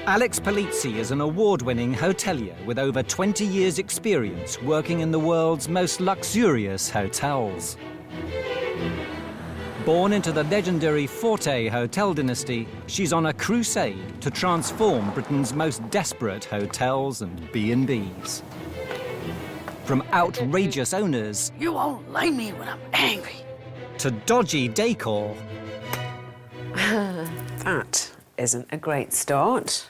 Alex Polizzi is an award-winning hotelier with over 20 years' experience working in the world's most luxurious hotels. Born into the legendary Forte hotel dynasty, she's on a crusade to transform Britain's most desperate hotels and B&Bs. From outrageous owners... You won't like me when I'm angry. ...to dodgy decor... That isn't a great start.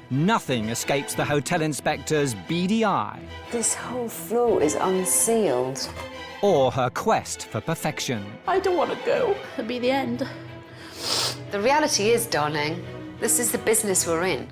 Nothing escapes the hotel inspector's beady eye. This whole floor is unsealed. Or her quest for perfection. I don't want to go. It'll be the end. The reality is, darling, this is the business we're in.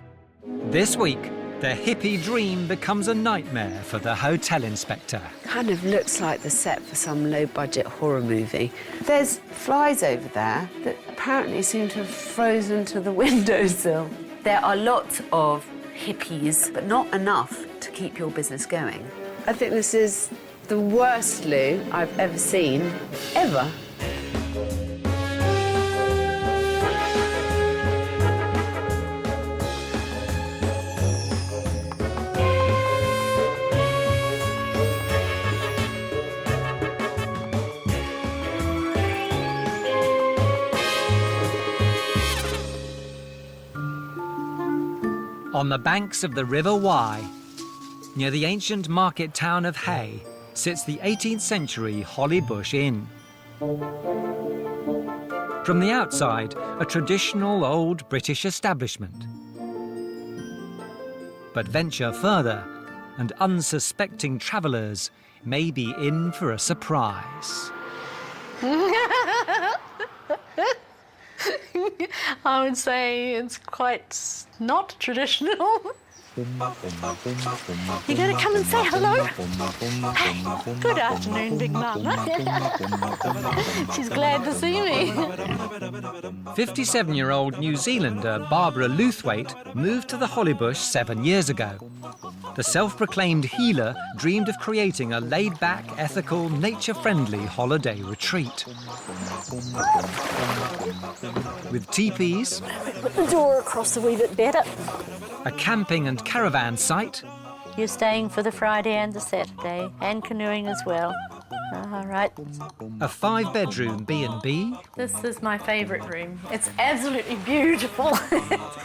This week, the hippie dream becomes a nightmare for the hotel inspector. Kind of looks like the set for some low-budget horror movie. There's flies over there that apparently seem to have frozen to the windowsill. There are lots of hippies, but not enough to keep your business going. I think this is the worst loo I've ever seen, ever. On the banks of the River Wye, near the ancient market town of Hay, sits the 18th century Hollybush Inn. From the outside, a traditional old British establishment. But venture further, and unsuspecting travellers may be in for a surprise. I would say it's quite not traditional. You gonna come and say hello? Hey, good afternoon, Big Mama. She's glad to see me. 57-year-old New Zealander Barbara Luthwaite moved to the Hollybush 7 years ago. The self-proclaimed healer dreamed of creating a laid-back, ethical, nature-friendly holiday retreat. With teepees, Put the door across a wee bit better. a camping and caravan site, You're staying for the Friday and the Saturday, and canoeing as well. All right. a 5-bedroom B&B, This is my favourite room. It's absolutely beautiful.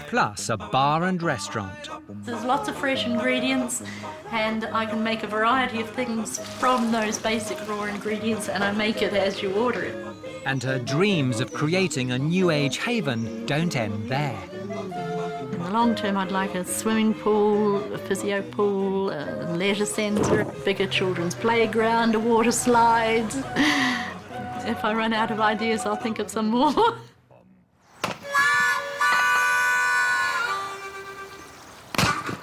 plus a bar and restaurant. There's lots of fresh ingredients, and I can make a variety of things from those basic raw ingredients, and I make it as you order it. And her dreams of creating a New Age haven don't end there. In the long term, I'd like a swimming pool, a physio pool, a leisure centre, a bigger children's playground, a water slide. If I run out of ideas, I'll think of some more.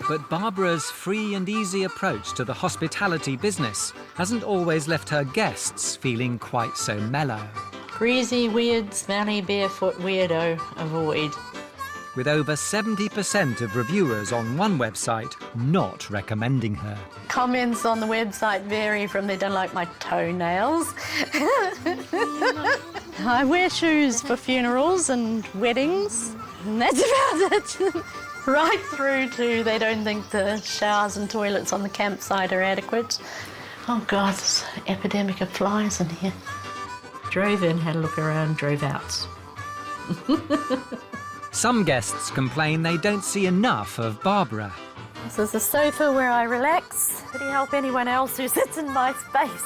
But Barbara's free and easy approach to the hospitality business hasn't always left her guests feeling quite so mellow. Greasy, weird, smelly, barefoot weirdo, avoid. With over 70% of reviewers on one website not recommending her. Comments on the website vary from they don't like my toenails. I wear shoes for funerals and weddings, and that's about it. Right through to they don't think the showers and toilets on the campsite are adequate. Oh God, there's an epidemic of flies in here. Drove in, had a look around, drove out. Some guests complain they don't see enough of Barbara. This is a sofa where I relax. Could you help anyone else who sits in my space?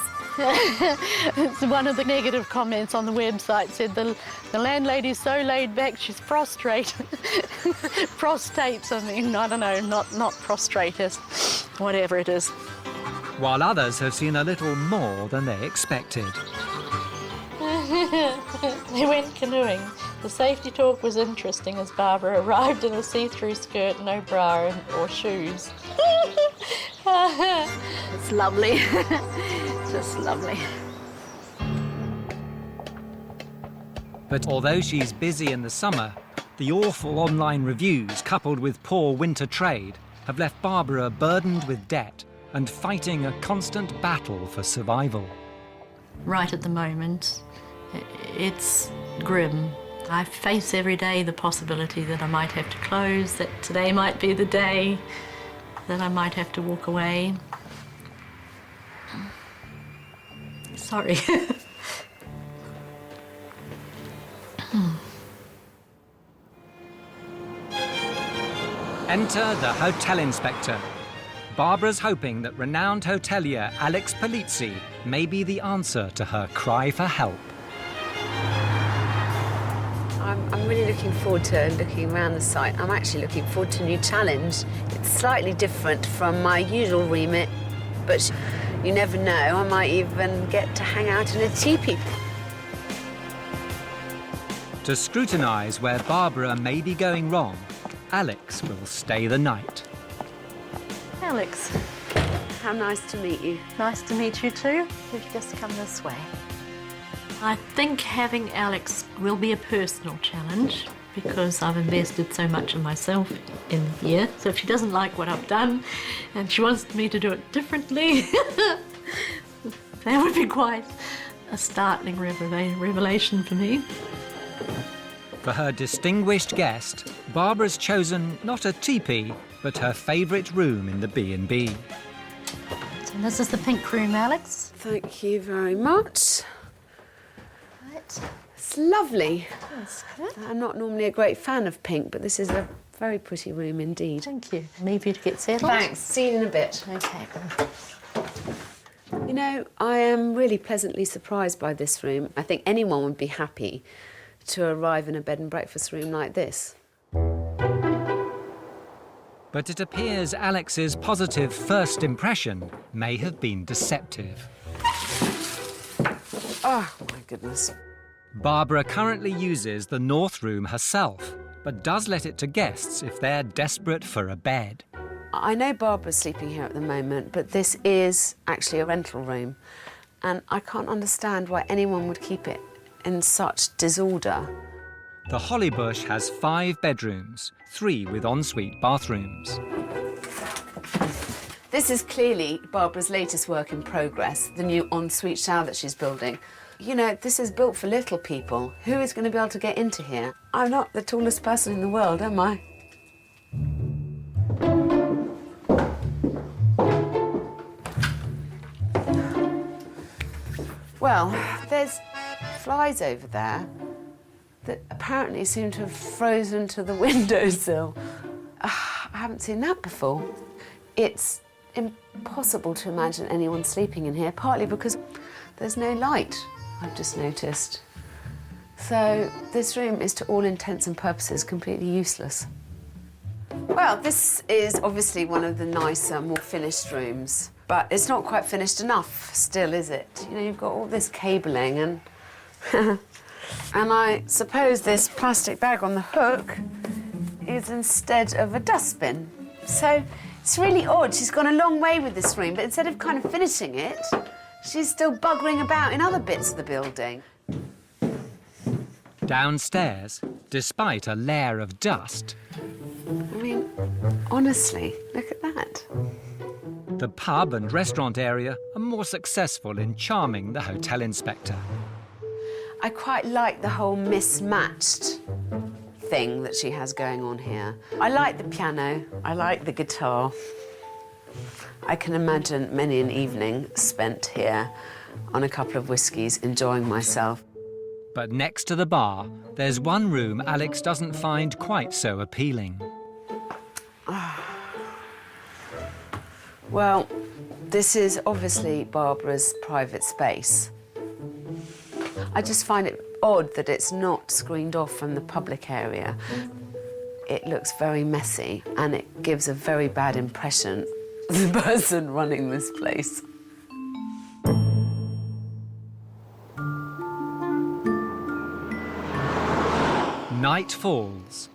It's one of the negative comments on the website said the landlady's so laid back she's prostrate. Prostates, I mean, I don't know, not prostrated, whatever it is. While others have seen a little more than they expected. They went canoeing. The safety talk was interesting as Barbara arrived in a see-through skirt, no bra or shoes. It's lovely. Just lovely. But although she's busy in the summer, the awful online reviews coupled with poor winter trade have left Barbara burdened with debt and fighting a constant battle for survival. Right at the moment, it's grim. I face every day the possibility that I might have to close, that today might be the day that I might have to walk away. Sorry. Enter the hotel inspector. Barbara's hoping that renowned hotelier Alex Polizzi may be the answer to her cry for help. I'm really looking forward to looking around the site. I'm actually looking forward to a new challenge. It's slightly different from my usual remit, but you never know, I might even get to hang out in a teepee. To scrutinise where Barbara may be going wrong, Alex will stay the night. Alex, How nice to meet you. nice to meet you too. You've just come this way. I think having Alex will be a personal challenge because I've invested so much of myself in here. So if she doesn't like what I've done and she wants me to do it differently, that would be quite a startling revelation for me. For her distinguished guest, Barbara's chosen not a teepee, but her favourite room in the B&B. So this is the pink room, Alex. Thank you very much. Right. It's lovely. That's good. I'm not normally a great fan of pink, but this is a very pretty room indeed. Thank you. Leave you to get settled. Thanks. See you in a bit. Okay. You know, I am really pleasantly surprised by this room. I think anyone would be happy to arrive in a bed and breakfast room like this. But it appears Alex's positive first impression may have been deceptive. Oh, my goodness. Barbara currently uses the north room herself, but does let it to guests if they're desperate for a bed. I know Barbara's sleeping here at the moment, but this is actually a rental room, and I can't understand why anyone would keep it in such disorder. The Hollybush has 5 bedrooms, 3 with ensuite bathrooms. This is clearly Barbara's latest work in progress, the new ensuite shower that she's building. You know, this is built for little people. Who is going to be able to get into here? I'm not the tallest person in the world, am I? Well, there's flies over there that apparently seem to have frozen to the windowsill. I haven't seen that before. It's impossible to imagine anyone sleeping in here, partly because there's no light, I've just noticed. So this room is to all intents and purposes completely useless. Well, this is obviously one of the nicer, more finished rooms, but it's not quite finished enough still, is it? You know, you've got all this cabling and... and I suppose this plastic bag on the hook is instead of a dustbin. So it's really odd. She's gone a long way with this room, but instead of kind of finishing it, she's still buggering about in other bits of the building. Downstairs, despite a layer of dust, I mean, honestly, look at that. the pub and restaurant area are more successful in charming the hotel inspector. I quite like the whole mismatched thing that she has going on here. I like the piano, I like the guitar. I can imagine many an evening spent here on a couple of whiskies, enjoying myself. But next to the bar, there's one room Alex doesn't find quite so appealing. Well, this is obviously Barbara's private space. I just find it odd that it's not screened off from the public area. It looks very messy and it gives a very bad impression of the person running this place. Night falls,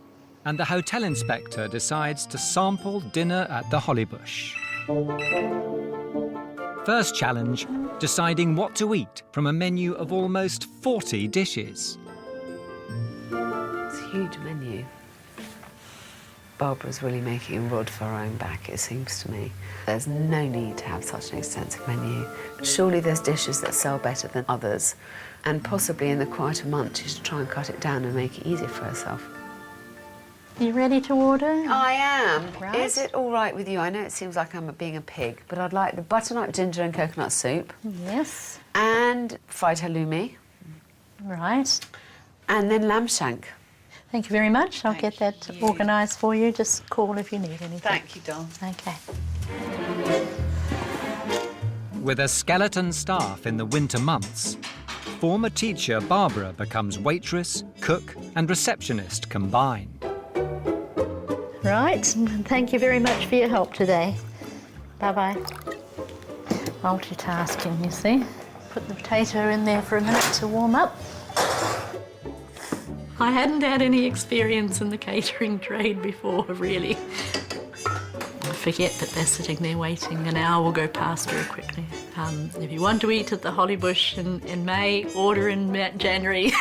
and the hotel inspector decides to sample dinner at the Hollybush. First challenge, deciding what to eat from a menu of almost 40 dishes. It's a huge menu. Barbara's really making a rod for her own back, it seems to me. There's no need to have such an extensive menu. Surely there's dishes that sell better than others, and possibly in the quieter months she should try and cut it down and make it easier for herself. You ready to order? I am. Right. Is it all right with you? I know it seems like I'm being a pig, but I'd like the butternut ginger and coconut soup. Yes. And fried halloumi. Right. And then lamb shank. Thank you very much. I'll get that you. organised for you. Just call if you need anything. Thank you, Don. Okay. With a skeleton staff in the winter months, former teacher Barbara becomes waitress, cook and receptionist combined. Right. Thank you very much for your help today. Bye-bye. Multitasking, you see. Put the potato in there for a minute to warm up. I hadn't had any experience in the catering trade before, really. I forget that they're sitting there waiting. An hour will go past very quickly. If you want to eat at the Hollybush in May, order in January.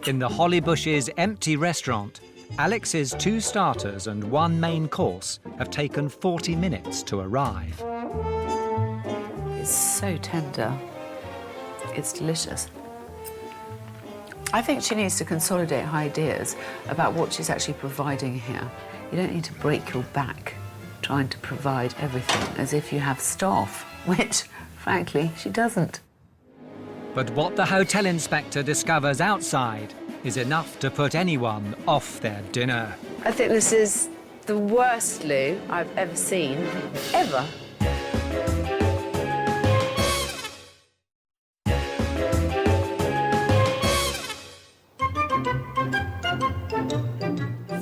In the Hollybush's empty restaurant, Alex's 2 starters and 1 main course have taken 40 minutes to arrive. It's so tender. It's delicious. I think she needs to consolidate her ideas about what she's actually providing here. You don't need to break your back trying to provide everything as if you have staff, which, frankly, she doesn't. But what the hotel inspector discovers outside is enough to put anyone off their dinner. I think this is the worst loo I've ever seen, ever.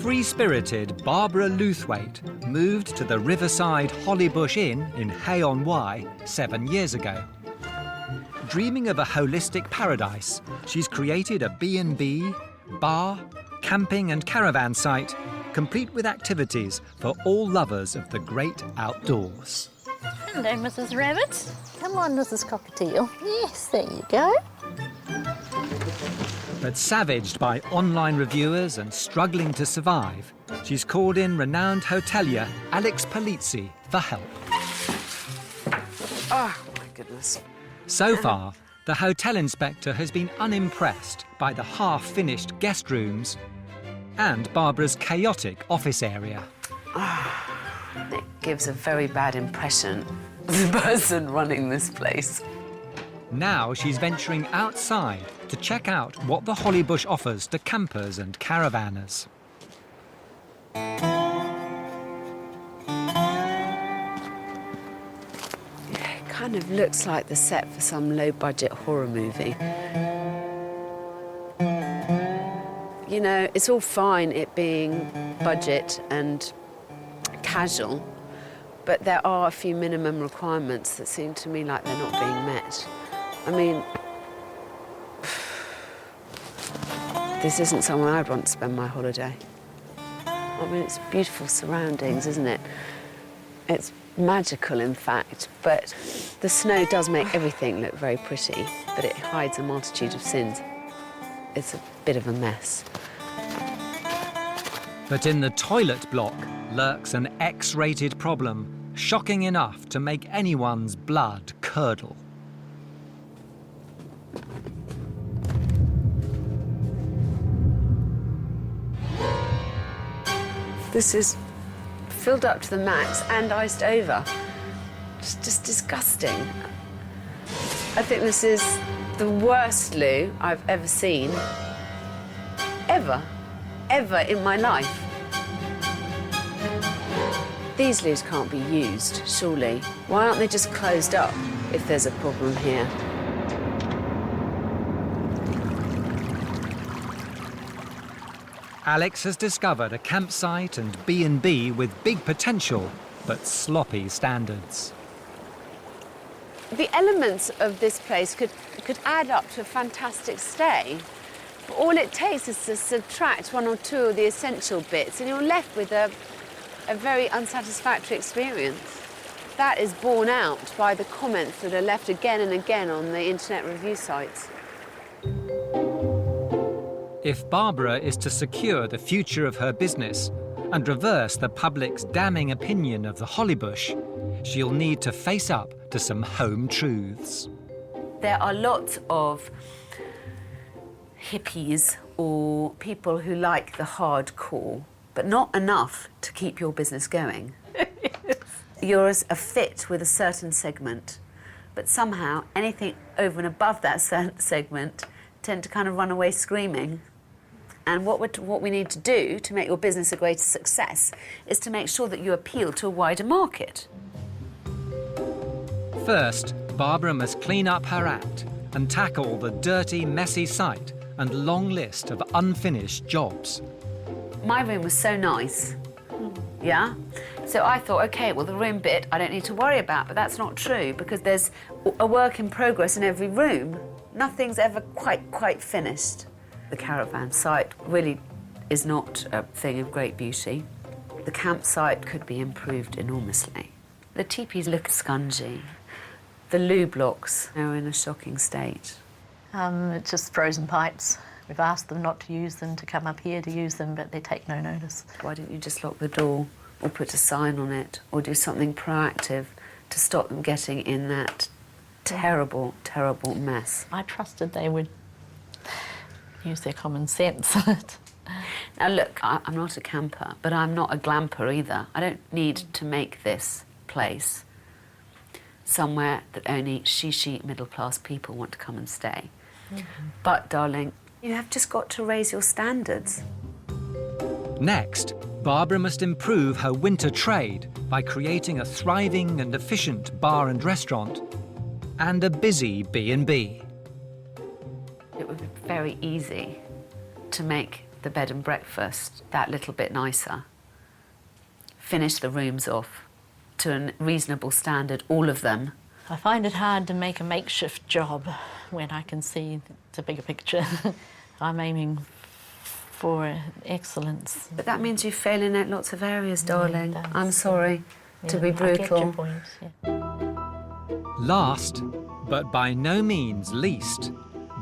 Free-spirited Barbara Luthwaite moved to the riverside Hollybush Inn in Hay-on-Wye 7 years ago. Dreaming of a holistic paradise, she's created a B&B, bar, camping and caravan site, complete with activities for all lovers of the great outdoors. Hello, Mrs. Rabbit. Come on, Mrs. Cockatiel. Yes, there you go. But savaged by online reviewers and struggling to survive, she's called in renowned hotelier Alex Polizzi for help. Oh, my goodness. So far, the hotel inspector has been unimpressed by the half-finished guest rooms and Barbara's chaotic office area. It gives a very bad impression of the person running this place. Now she's venturing outside to check out what the Hollybush offers to campers and caravanners. It kind of looks like the set for some low-budget horror movie. You know, it's all fine it being budget and casual, but there are a few minimum requirements that seem to me like they're not being met. I mean, this isn't somewhere I'd want to spend my holiday. I mean, it's beautiful surroundings, isn't it? It's magical, in fact, but the snow does make everything look very pretty, but it hides a multitude of sins. It's a bit of a mess. But in the toilet block lurks an X-rated problem, shocking enough to make anyone's blood curdle. This is filled up to the max and iced over. It's just disgusting. I think this is the worst loo I've ever seen, ever in my life. These loos can't be used, surely. Why aren't they just closed up if there's a problem here? Alex has discovered a campsite and B&B with big potential, but sloppy standards. The elements of this place could add up to a fantastic stay. But all it takes is to subtract 1 or 2 of the essential bits and you're left with a very unsatisfactory experience. That is borne out by the comments that are left again and again on the internet review sites. If Barbara is to secure the future of her business and reverse the public's damning opinion of the Hollybush, she'll need to face up to some home truths. There are lots of hippies or people who like the hardcore, but not enough to keep your business going. You're a fit with a certain segment, but somehow anything over and above that certain segment tend to kind of run away screaming. And what we need to do to make your business a greater success is to make sure that you appeal to a wider market. First, Barbara must clean up her act and tackle the dirty, messy site and long list of unfinished jobs. My room was so nice, yeah? So I thought, OK, well, the room bit I don't need to worry about, but that's not true because there's a work in progress in every room. Nothing's ever quite finished. The caravan site really is not a thing of great beauty. The campsite could be improved enormously. The teepees look scungy. The loo blocks are in a shocking state. It's just frozen pipes. We've asked them not to use them, to come up here to use them, but they take no notice. Why don't you just lock the door or put a sign on it or do something proactive to stop them getting in that terrible, terrible mess? I trusted they would use their common sense. Now look, I'm not a camper, but I'm not a glamper either. I don't need to make this place somewhere that only she middle-class people want to come and stay. But, darling, you have just got to raise your standards. Next, Barbara must improve her winter trade by creating a thriving and efficient bar and restaurant and a busy B&B. It would be very easy to make the bed and breakfast that little bit nicer. Finish the rooms off to a reasonable standard, all of them. I find it hard to make a makeshift job when I can see the bigger picture. I'm aiming for excellence. But that means you fail in lots of areas, darling. Yeah, I'm sorry to be I get brutal. your point, yeah. Last, but by no means least,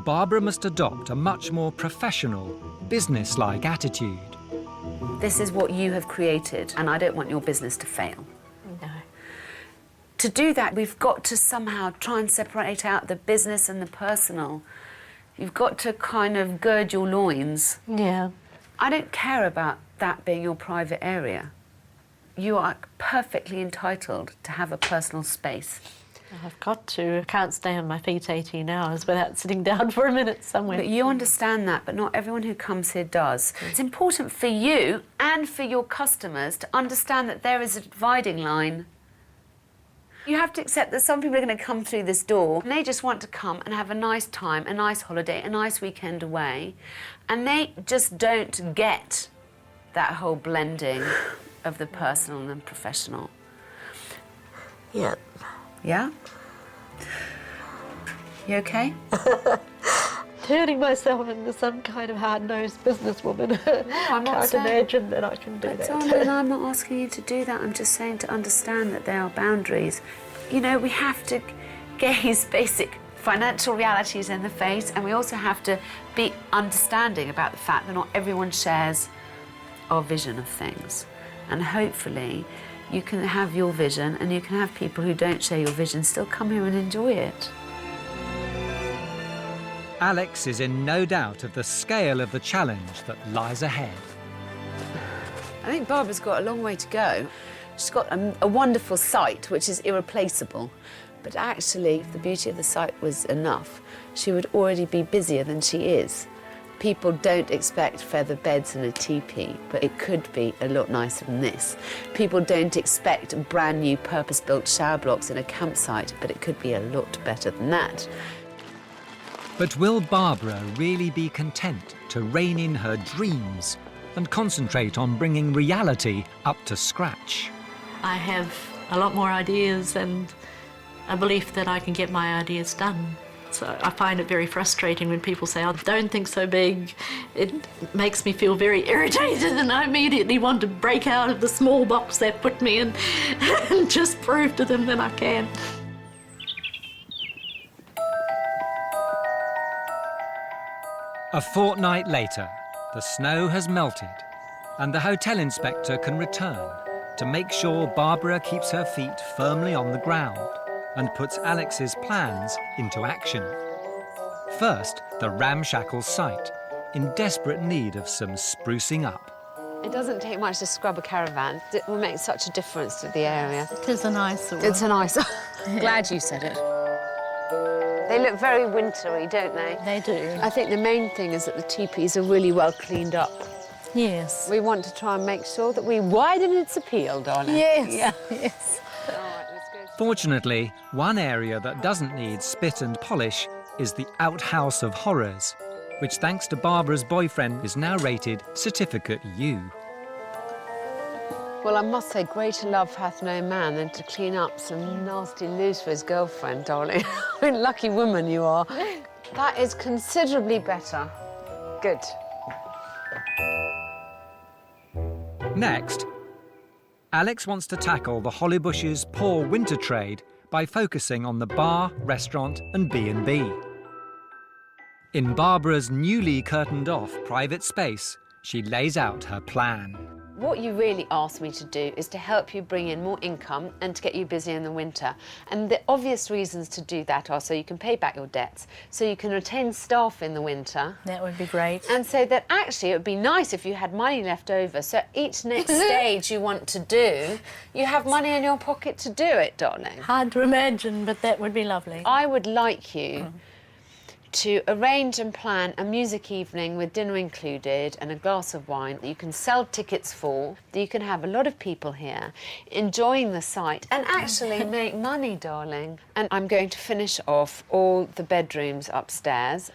Barbara must adopt a much more professional, business-like attitude. This is what you have created, and I don't want your business to fail. No. To do that, we've got to somehow try and separate out the business and the personal. You've got to kind of gird your loins. Yeah. I don't care about that being your private area. You are perfectly entitled to have a personal space. I've got to. I can't stay on my feet 18 hours without sitting down for a minute somewhere. But you understand that, but not everyone who comes here does. It's important for you and for your customers to understand that there is a dividing line. You have to accept that some people are going to come through this door and they just want to come and have a nice time, a nice holiday, a nice weekend away, and they just don't get that whole blending of the personal and professional. Yeah. Yeah? You okay? Turning myself into some kind of hard-nosed businesswoman. I'm not Can't imagine that I can do But that. darling, I'm not asking you to do that. I'm just saying to understand that there are boundaries. You know, we have to gaze basic financial realities in the face, and we also have to be understanding about the fact that not everyone shares our vision of things. And hopefully you can have your vision and you can have people who don't share your vision still come here and enjoy it. Alex is in no doubt of the scale of the challenge that lies ahead. I think Barbara's got a long way to go. She's got a wonderful site, which is irreplaceable. But actually, if the beauty of the site was enough, she would already be busier than she is. People don't expect feather beds and a teepee, but it could be a lot nicer than this. People don't expect brand new purpose-built shower blocks in a campsite, but it could be a lot better than that. But will Barbara really be content to rein in her dreams and concentrate on bringing reality up to scratch? I have a lot more ideas and a belief that I can get my ideas done. So I find it very frustrating when people say, "Oh, don't think so big." It makes me feel very irritated, and I immediately want to break out of the small box they put me in and just prove to them that I can. A fortnight later, the snow has melted and the hotel inspector can return to make sure Barbara keeps her feet firmly on the ground and puts Alex's plans into action. First, the ramshackle site, in desperate need of some sprucing up. It doesn't take much to scrub a caravan. It will make such a difference to the area. It is an eyesore. It's an eyesore. Glad you said it. They look very wintry, don't they? They do. I think the main thing is that the teepees are really well cleaned up. Yes. We want to try and make sure that we widen its appeal, darling. Yes. Yeah. Yes. All right, let's go. Fortunately, one area that doesn't need spit and polish is the outhouse of horrors, which, thanks to Barbara's boyfriend, is now rated Certificate U. Well, I must say, greater love hath no man than to clean up some nasty loose for his girlfriend, darling. I mean, lucky woman you are. That is considerably better. Good. Next, Alex wants to tackle the Hollybush's poor winter trade by focusing on the bar, restaurant and B&B. In Barbara's newly curtained-off private space, she lays out her plan. What you really asked me to do is to help you bring in more income and to get you busy in the winter. And the obvious reasons to do that are so you can pay back your debts, so you can retain staff in the winter. That would be great. And so that actually it would be nice if you had money left over, so each next stage you want to do, you have money in your pocket to do it, darling. Hard to imagine, but that would be lovely. I would like you to arrange and plan a music evening with dinner included and a glass of wine that you can sell tickets for, that you can have a lot of people here enjoying the site and actually make money, darling. And I'm going to finish off all the bedrooms upstairs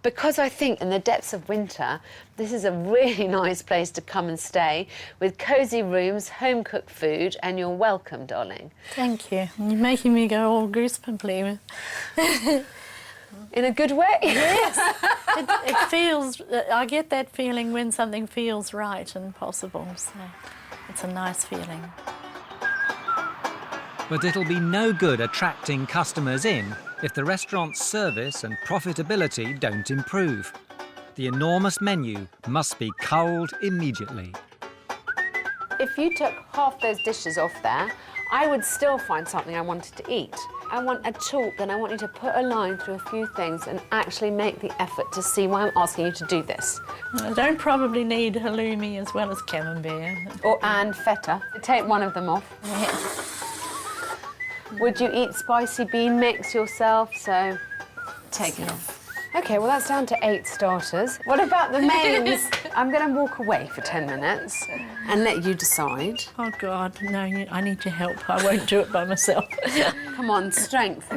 because I think in the depths of winter, this is a really nice place to come and stay with cosy rooms, home-cooked food, and you're welcome, darling. Thank you. You're making me go all goosebumpy. In a good way? Yes. It feels, I get that feeling when something feels right and possible, so it's a nice feeling. But it'll be no good attracting customers in if the restaurant's service and profitability don't improve. The enormous menu must be culled immediately. If you took half those dishes off there, I would still find something I wanted to eat. I want a chalk and I want you to put a line through a few things and actually make the effort to see why I'm asking you to do this. I don't probably need halloumi as well as camembert. And feta. Take one of them off. Yeah. Would you eat spicy bean mix yourself? So take it off. OK, well, that's down to 8 starters. What about the mains? I'm going to walk away for 10 minutes and let you decide. Oh, God, no, I need your help. I won't do it by myself. Come on, strength.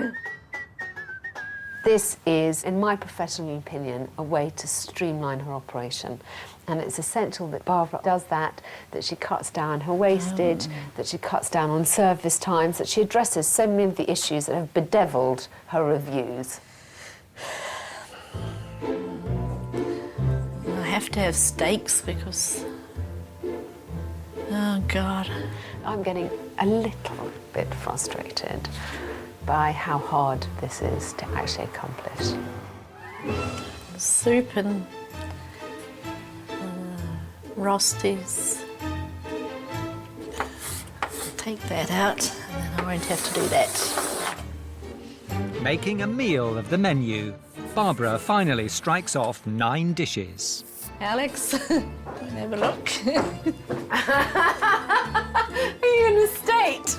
This is, in my professional opinion, a way to streamline her operation. And it's essential that Barbara does that she cuts down her wastage, that she cuts down on service times, that she addresses so many of the issues that have bedevilled her reviews. I have to have steaks because... Oh, God. I'm getting a little bit frustrated by how hard this is to actually accomplish. Soup and Rosties. Take that out and then I won't have to do that. Making a meal of the menu, Barbara finally strikes off 9 dishes. Alex, have a look. Are you in a state?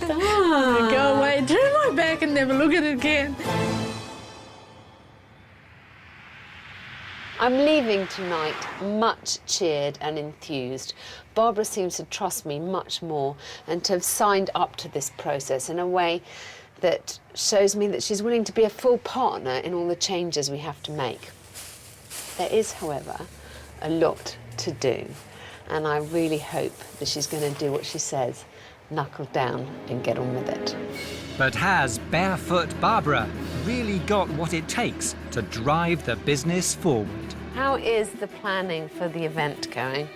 Go away, turn my back and never look at it again. I'm leaving tonight much cheered and enthused. Barbara seems to trust me much more and to have signed up to this process in a way that shows me that she's willing to be a full partner in all the changes we have to make. There is, however, a lot to do, and I really hope that she's going to do what she says, knuckle down and get on with it. But has Barefoot Barbara really got what it takes to drive the business forward? How is the planning for the event going?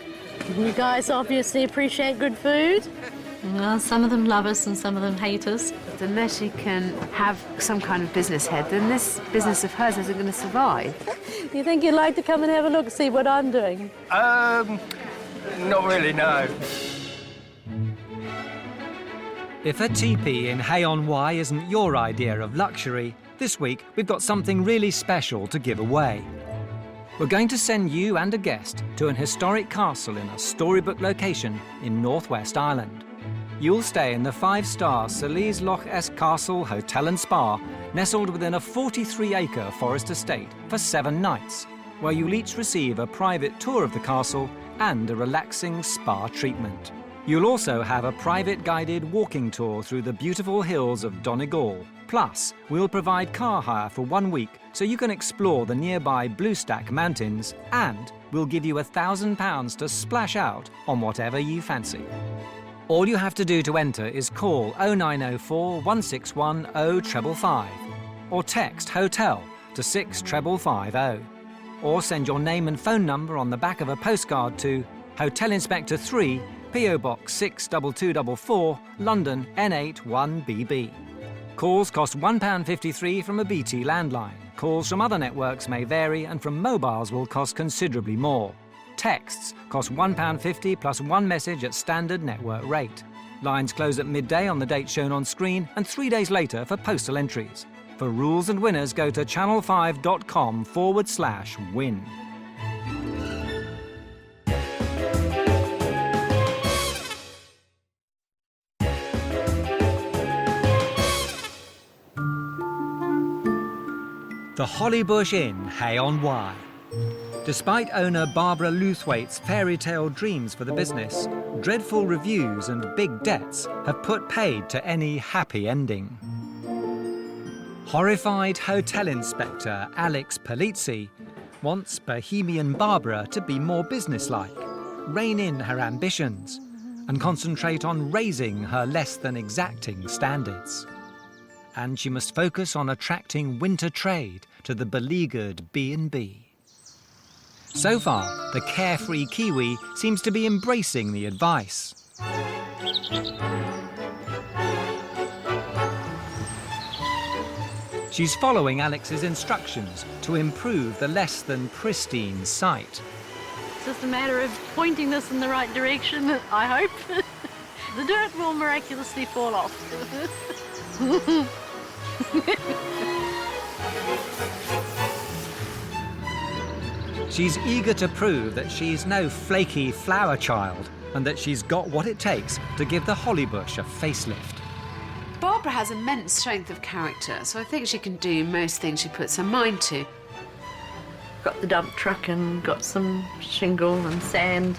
You guys obviously appreciate good food. Well, some of them love us and some of them hate us. child, unless she can have some kind of business head, then this business of hers isn't going to survive. You think you'd like to come and have a look, see what I'm doing? Not really, no. If a teepee in Hay-on-Wye isn't your idea of luxury, this week we've got something really special to give away. We're going to send you and a guest to an historic castle in a storybook location in Northwest Ireland. You'll stay in the 5-star Salise Loch S Castle Hotel and Spa, nestled within a 43-acre forest estate for 7 nights, where you'll each receive a private tour of the castle and a relaxing spa treatment. You'll also have a private guided walking tour through the beautiful hills of Donegal. Plus, we'll provide car hire for 1 week so you can explore the nearby Bluestack Mountains, and we'll give you £1,000 to splash out on whatever you fancy. All you have to do to enter is call 0904 161 0555 or text HOTEL to 65550, or send your name and phone number on the back of a postcard to Hotel Inspector 3, PO Box 62244, London N81BB. Calls cost £1.53 from a BT landline. Calls from other networks may vary, and from mobiles will cost considerably more. Texts cost £1.50 plus 1 message at standard network rate. Lines close at midday on the date shown on screen and 3 days later for postal entries. For rules and winners, go to channel5.com/win. The Hollybush Inn, Hay-on-Wye. Despite owner Barbara Luthwaite's fairy tale dreams for the business, dreadful reviews and big debts have put paid to any happy ending. Horrified hotel inspector Alex Polizzi wants Bohemian Barbara to be more businesslike, rein in her ambitions, and concentrate on raising her less than exacting standards. And she must focus on attracting winter trade to the beleaguered B&B. So far, the carefree Kiwi seems to be embracing the advice. She's following Alex's instructions to improve the less than pristine site. It's just a matter of pointing this in the right direction, I hope. The dirt will miraculously fall off. She's eager to prove that she's no flaky flower child and that she's got what it takes to give the Hollybush a facelift. Barbara has immense strength of character, so I think she can do most things she puts her mind to. Got the dump truck and got some shingle and sand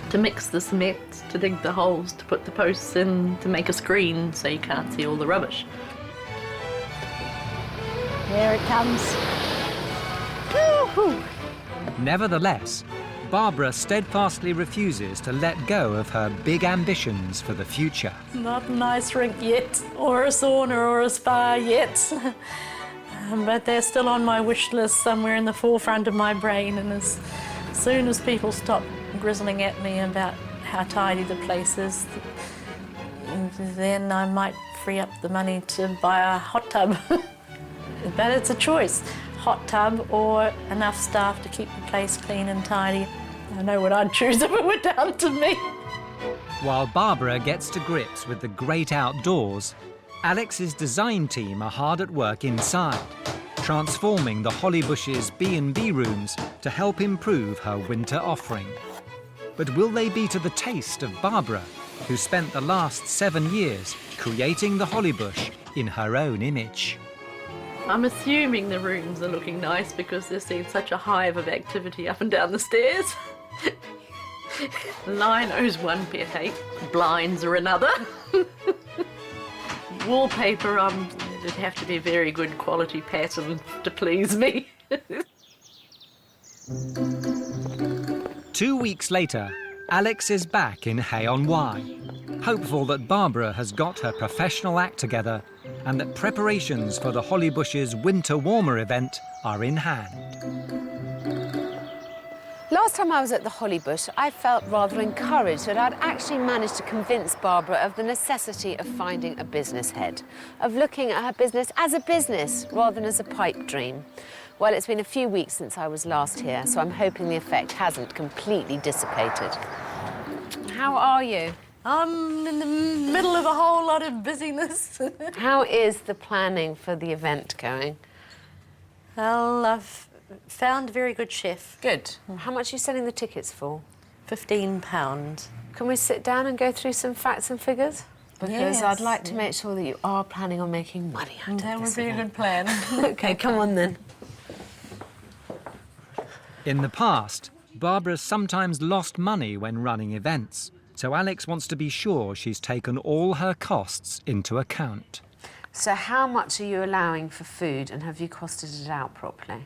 to mix the cement, to dig the holes, to put the posts in, to make a screen so you can't see all the rubbish. Here it comes. Woo-hoo. Nevertheless, Barbara steadfastly refuses to let go of her big ambitions for the future. Not a nice rink yet, or a sauna or a spa yet. But they're still on my wish list somewhere in the forefront of my brain, and as soon as people stop grizzling at me about how tidy the place is, then I might free up the money to buy a hot tub. But it's a choice, hot tub or enough staff to keep the place clean and tidy. I know what I'd choose if it were down to me. While Barbara gets to grips with the great outdoors, Alex's design team are hard at work inside, transforming the Hollybush's B&B rooms to help improve her winter offering. But will they be to the taste of Barbara, who spent the last 7 years creating the Hollybush in her own image? I'm assuming the rooms are looking nice because there's been such a hive of activity up and down the stairs. Lino's one pet hate, blinds are another. Wallpaper, it'd have to be a very good quality pattern to please me. 2 weeks later, Alex is back in Hay-on-Wye, hopeful that Barbara has got her professional act together and that preparations for the Holly Bush's Winter Warmer event are in hand. 2 weeks later, Alex is back in Hay-on-Wye, hopeful that Barbara has got her professional act together and that preparations for the Holly Bush's Winter Warmer event are in hand. 2 weeks later, Alex is back in Hay-on-Wye, hopeful that Barbara has got her professional act together and that preparations for the Holly Bush's Winter Warmer event are in hand. Last time I was at the Hollybush, I felt rather encouraged that I'd actually managed to convince Barbara of the necessity of finding a business head, of looking at her business as a business rather than as a pipe dream. Well, it's been a few weeks since I was last here, so I'm hoping the effect hasn't completely dissipated. How are you? I'm in the middle of a whole lot of busyness. How is the planning for the event going? Well, I've found a very good chef. Good. How much are you selling the tickets for? £15. Can we sit down and go through some facts and figures? Because Yes, I'd like to make sure that you are planning on making money out of That this would be a event. good plan. OK, come on then. In the past, Barbara's sometimes lost money when running events, so Alex wants to be sure she's taken all her costs into account. So how much are you allowing for food, and have you costed it out properly?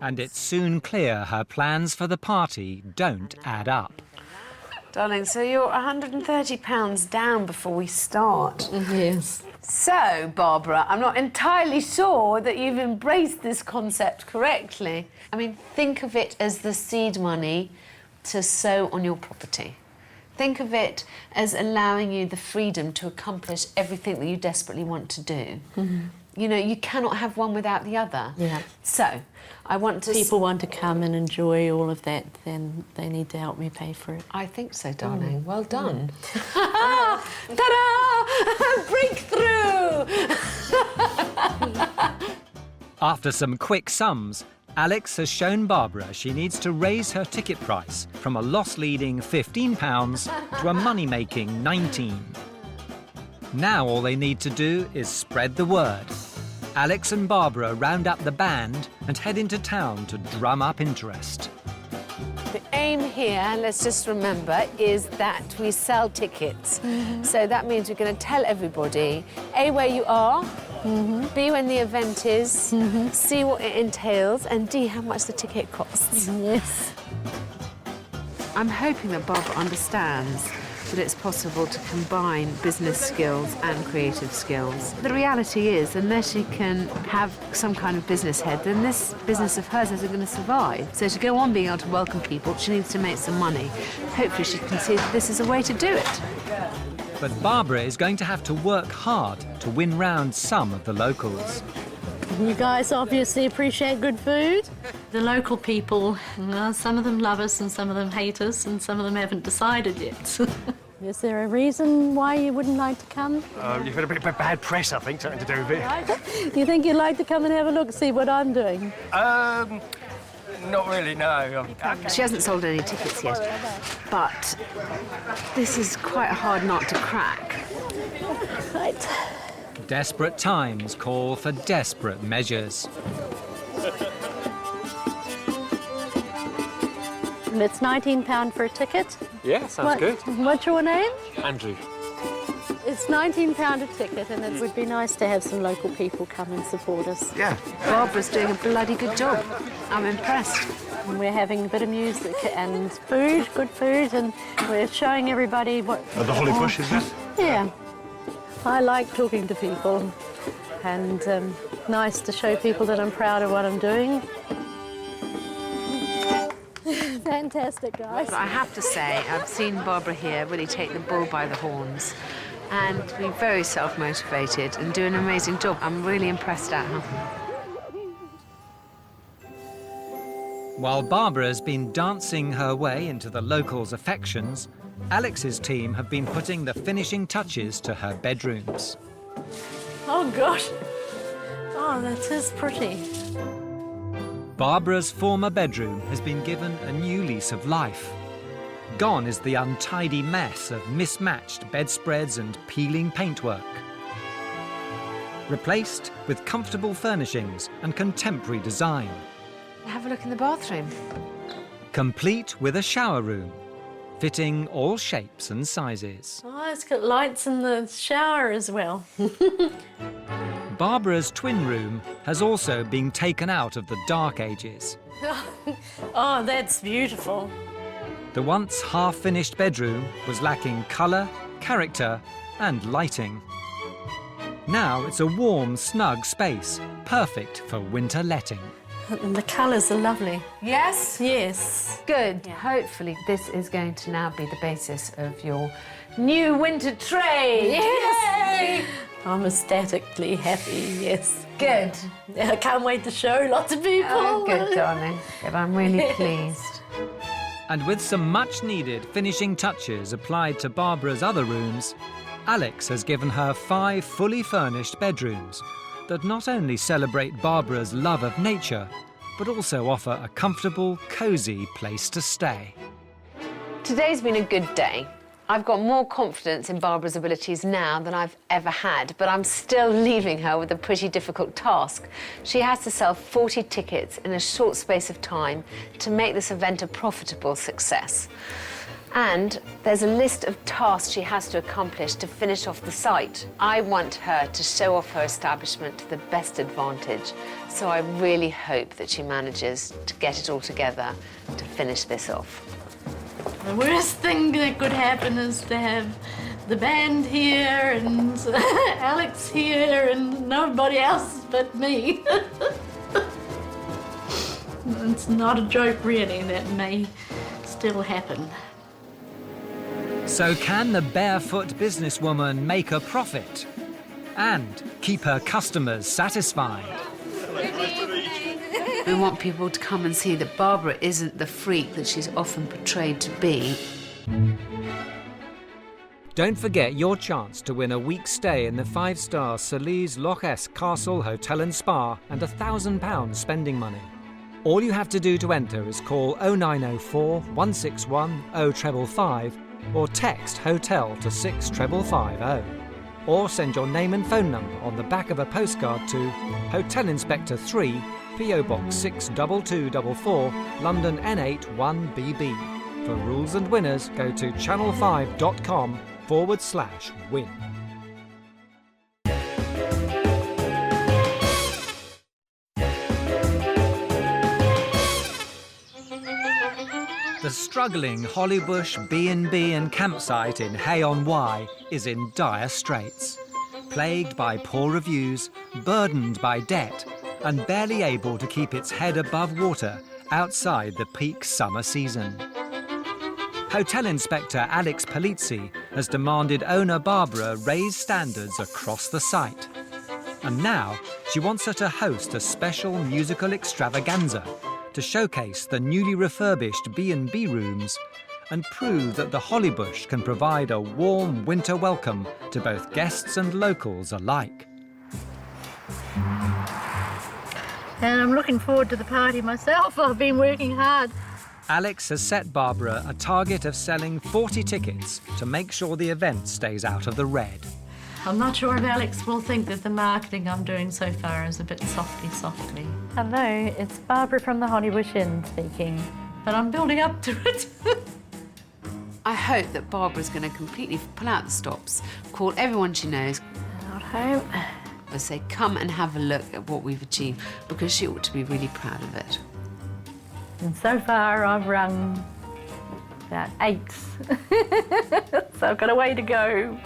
And it's soon clear her plans for the party don't add up. Darling, so you're £130 down before we start. Yes. So, Barbara, I'm not entirely sure that you've embraced this concept correctly. I mean, think of it as the seed money to sow on your property. Think of it as allowing you the freedom to accomplish everything that you desperately want to do. You know, you cannot have one without the other. Yeah. So, I want to... People want to come and enjoy all of that, then they need to help me pay for it. I think so, darling. Well done. Ta-da! Breakthrough! After some quick sums, Alex has shown Barbara she needs to raise her ticket price from a loss-leading £15 to a money-making £19. Now all they need to do is spread the word. Alex and Barbara round up the band and head into town to drum up interest. The aim here, let's just remember, is that we sell tickets. So that means we're going to tell everybody, A, where you are, B, when the event is, C, what it entails, and D, how much the ticket costs. Yes. I'm hoping that Barbara understands that it's possible to combine business skills and creative skills. The reality is, unless she can have some kind of business head, then this business of hers isn't going to survive. So to go on being able to welcome people, she needs to make some money. Hopefully she can see that this is a way to do it. But Barbara is going to have to work hard to win round some of the locals. You guys obviously appreciate good food. The local people, well, some of them love us and some of them hate us and some of them haven't decided yet. Is there a reason why you wouldn't like to come? You've got a bit of bad press, I think, something to do with it. You think you'd like to come and have a look, see what I'm doing? Not really, no. She hasn't sold any tickets yet, but this is quite a hard nut to crack. Right. Desperate times call for desperate measures. And it's £19 for a ticket. Yeah, sounds good. What's your name? Andrew. It's £19 a ticket, and it would be nice to have some local people come and support us. Yeah. Barbara's doing a bloody good job. I'm impressed. And we're having a bit of music and food, good food, and we're showing everybody what... The Hollybush, is it? Yeah. I like talking to people, and nice to show people that I'm proud of what I'm doing. Fantastic, guys. But I have to say, I've seen Barbara here really take the bull by the horns and be very self-motivated and do an amazing job. I'm really impressed at her. While Barbara's been dancing her way into the locals' affections, Alex's team have been putting the finishing touches to her bedrooms. Oh, gosh. Oh, that is pretty. Barbara's former bedroom has been given a new lease of life. Gone is the untidy mess of mismatched bedspreads and peeling paintwork. Replaced with comfortable furnishings and contemporary design. Have a look in the bathroom. Complete with a shower room, fitting all shapes and sizes. Oh, it's got lights in the shower as well. Barbara's twin room has also been taken out of the dark ages. Oh, that's beautiful. The once half-finished bedroom was lacking colour, character and lighting. Now it's a warm, snug space, perfect for winter letting. And the colours are lovely. Yes? Yes. Good. Hopefully this is going to now be the basis of your new winter trade. Yes! I'm ecstatically happy, yes. Good. I can't wait to show lots of people. Oh, good, darling. Good. I'm really pleased. And with some much-needed finishing touches applied to Barbara's other rooms, Alex has given her 5 fully furnished bedrooms that not only celebrate Barbara's love of nature, but also offer a comfortable, cosy place to stay. Today's been a good day. I've got more confidence in Barbara's abilities now than I've ever had, but I'm still leaving her with a pretty difficult task. She has to sell 40 tickets in a short space of time to make this event a profitable success. And there's a list of tasks she has to accomplish to finish off the site. I want her to show off her establishment to the best advantage, so I really hope that she manages to get it all together to finish this off. The worst thing that could happen is to have the band here and Alex here and nobody else but me. It's not a joke, really. That may still happen. So can the barefoot businesswoman make a profit and keep her customers satisfied? We want people to come and see that Barbara isn't the freak that she's often portrayed to be. Don't forget your chance to win a week's stay in the 5-star Salise Loch Esk Castle Hotel and Spa and £1,000 spending money. All you have to do to enter is call 0904 161 0555 or text HOTEL to 65550. Or send your name and phone number on the back of a postcard to Hotel Inspector 3, PO Box 62244, London N8 1BB. For rules and winners, go to channel5.com/win. The struggling Hollybush B&B and campsite in Hay-on-Wye is in dire straits. Plagued by poor reviews, burdened by debt, and barely able to keep its head above water outside the peak summer season. Hotel Inspector Alex Polizzi has demanded owner Barbara raise standards across the site. And now she wants her to host a special musical extravaganza to showcase the newly refurbished B&B rooms and prove that the Hollybush can provide a warm winter welcome to both guests and locals alike. And I'm looking forward to the party myself. I've been working hard. Alex has set Barbara a target of selling 40 tickets to make sure the event stays out of the red. I'm not sure if Alex will think that the marketing I'm doing so far is a bit softly. Hello, it's Barbara from the Hollybush Inn speaking. But I'm building up to it. I hope that Barbara's going to completely pull out the stops, call everyone she knows, Not home. and say, come and have a look at what we've achieved, because she ought to be really proud of it. And so far I've rung about 8. So I've got a way to go.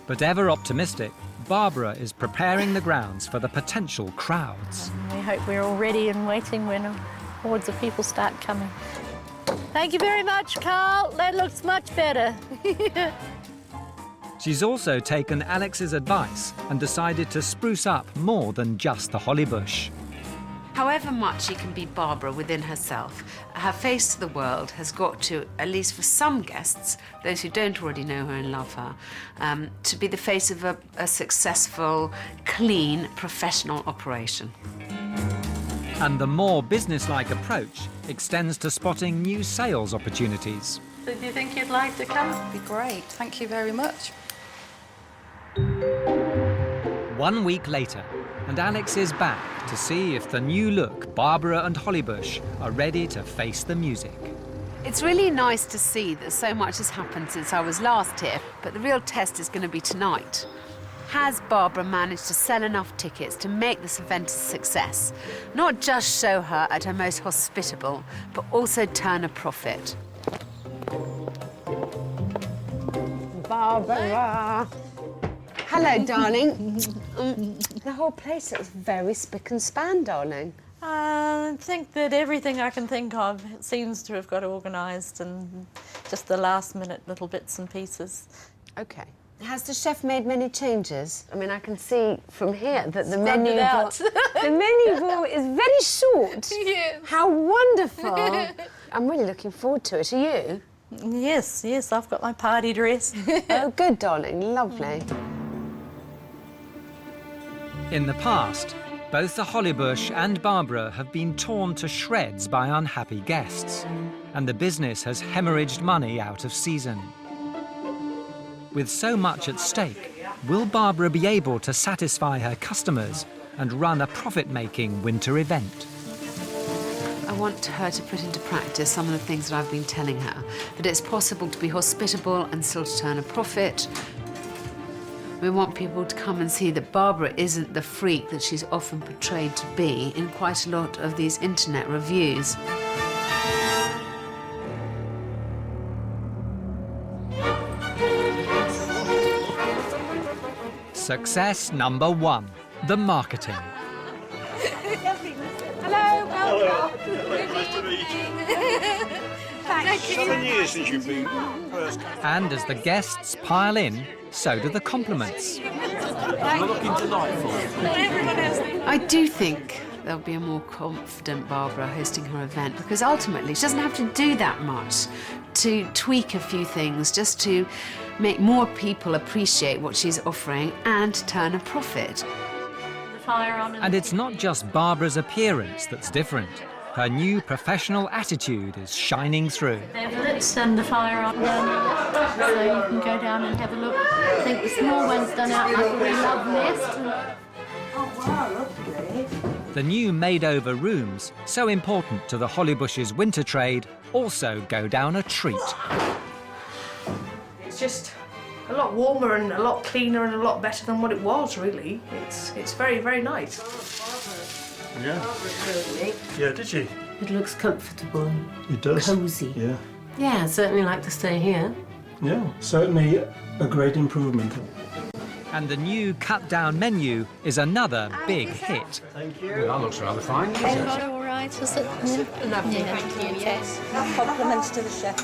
But ever optimistic, Barbara is preparing the grounds for the potential crowds. We hope we're all ready and waiting when hordes of people start coming. Thank you very much, Carl. That looks much better. She's also taken Alex's advice and decided to spruce up more than just the Hollybush. However much she can be Barbara within herself, her face to the world has got to, at least for some guests, those who don't already know her and love her, to be the face of a successful, clean, professional operation. And the more businesslike approach extends to spotting new sales opportunities. So do you think you'd like to come? Be great. Thank you very much. 1 week later, and Alex is back to see if the new look Barbara and Hollybush are ready to face the music. It's really nice to see that so much has happened since I was last here, but the real test is going to be tonight. Has Barbara managed to sell enough tickets to make this event a success? Not just show her at her most hospitable, but also turn a profit. Barbara! Hello, darling. The whole place looks very spick and span, darling. I think that everything I can think of seems to have got organised, and just the last-minute little bits and pieces. OK. Has the chef made many changes? I mean, I can see from here that the Scrubbed menu it out. the menu board is very short. Yes. How wonderful! I'm really looking forward to it. Are you? Yes, yes, I've got my party dress. Oh, good, darling. Lovely. In the past, both the Hollybush and Barbara have been torn to shreds by unhappy guests, and the business has hemorrhaged money out of season. With so much at stake, will Barbara be able to satisfy her customers and run a profit-making winter event? I want her to put into practice some of the things that I've been telling her, that it's possible to be hospitable and still to turn a profit. We want people to come and see that Barbara isn't the freak that she's often portrayed to be in quite a lot of these internet reviews. Success number 1, the marketing. Nice to meet you. 7 years since you've been first. And as the guests pile in, so do the compliments. You're looking delightful. I do think there'll be a more confident Barbara hosting her event, because ultimately she doesn't have to do that much to tweak a few things, just to make more people appreciate what she's offering and turn a profit. The fire on. And it's not just Barbara's appearance that's different. Her new professional attitude is shining through. Let's send the fire on down, so you can go down and have a look. I think the small one's done out like a wee love nest. The new made-over rooms, so important to the Hollybush's winter trade, also go down a treat. It's just a lot warmer and a lot cleaner and a lot better than what it was, really. It's very, very nice. Yeah. Yeah, did you? It looks comfortable, It does. cosy. Yeah. Yeah, I'd certainly like to stay here. Yeah, certainly a great improvement. And the new cut-down menu is another big hit. Thank you. That looks rather fine, doesn't it? All right, was it? Lovely, Thank you, yes. Compliments to the chef.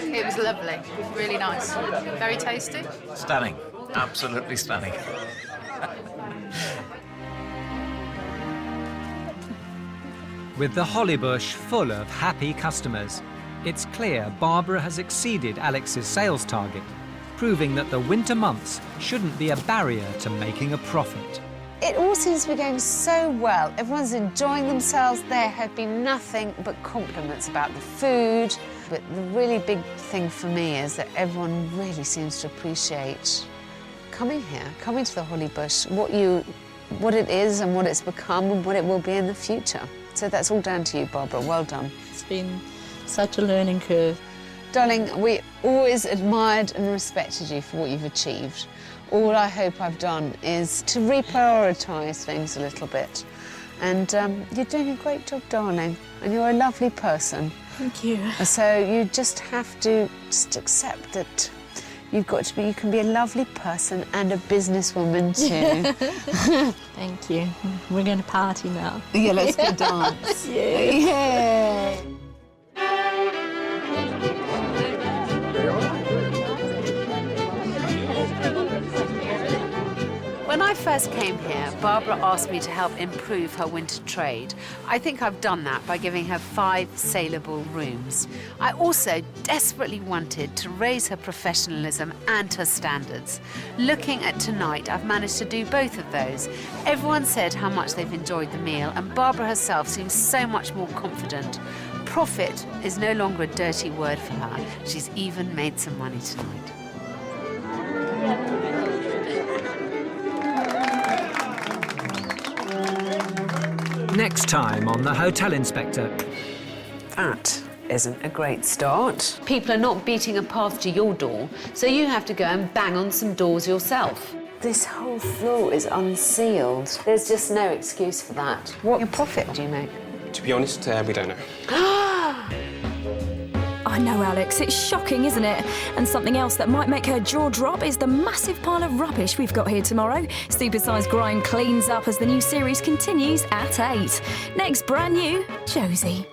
It was lovely, really nice, very tasty. Stunning, absolutely stunning. With the Hollybush full of happy customers, it's clear Barbara has exceeded Alex's sales target, proving that the winter months shouldn't be a barrier to making a profit. It all seems to be going so well. Everyone's enjoying themselves. There have been nothing but compliments about the food. But the really big thing for me is that everyone really seems to appreciate coming here, coming to the Hollybush, what it is and what it's become and what it will be in the future. So that's all down to you, Barbara. Well done. It's been such a learning curve. Darling, we always admired and respected you for what you've achieved. All I hope I've done is to reprioritise things a little bit. And you're doing a great job, darling, and you're a lovely person. Thank you. So you just have to just accept that you can be a lovely person and a businesswoman too. Thank you. We're going to party now. Yeah, let's go dance. Yeah. When I first came here, Barbara asked me to help improve her winter trade. I think I've done that by giving her 5 saleable rooms. I also desperately wanted to raise her professionalism and her standards. Looking at tonight, I've managed to do both of those. Everyone said how much they've enjoyed the meal, and Barbara herself seems so much more confident. Profit is no longer a dirty word for her. She's even made some money tonight. Next time on The Hotel Inspector. That isn't a great start. People are not beating a path to your door, so you have to go and bang on some doors yourself. This whole floor is unsealed. There's just no excuse for that. What profit do you make? To be honest, we don't know. I I know, Alex, it's shocking, isn't it? And something else that might make her jaw drop is the massive pile of rubbish we've got here tomorrow. Supersized Grind cleans up as the new series continues at 8. Next, brand new, Josie.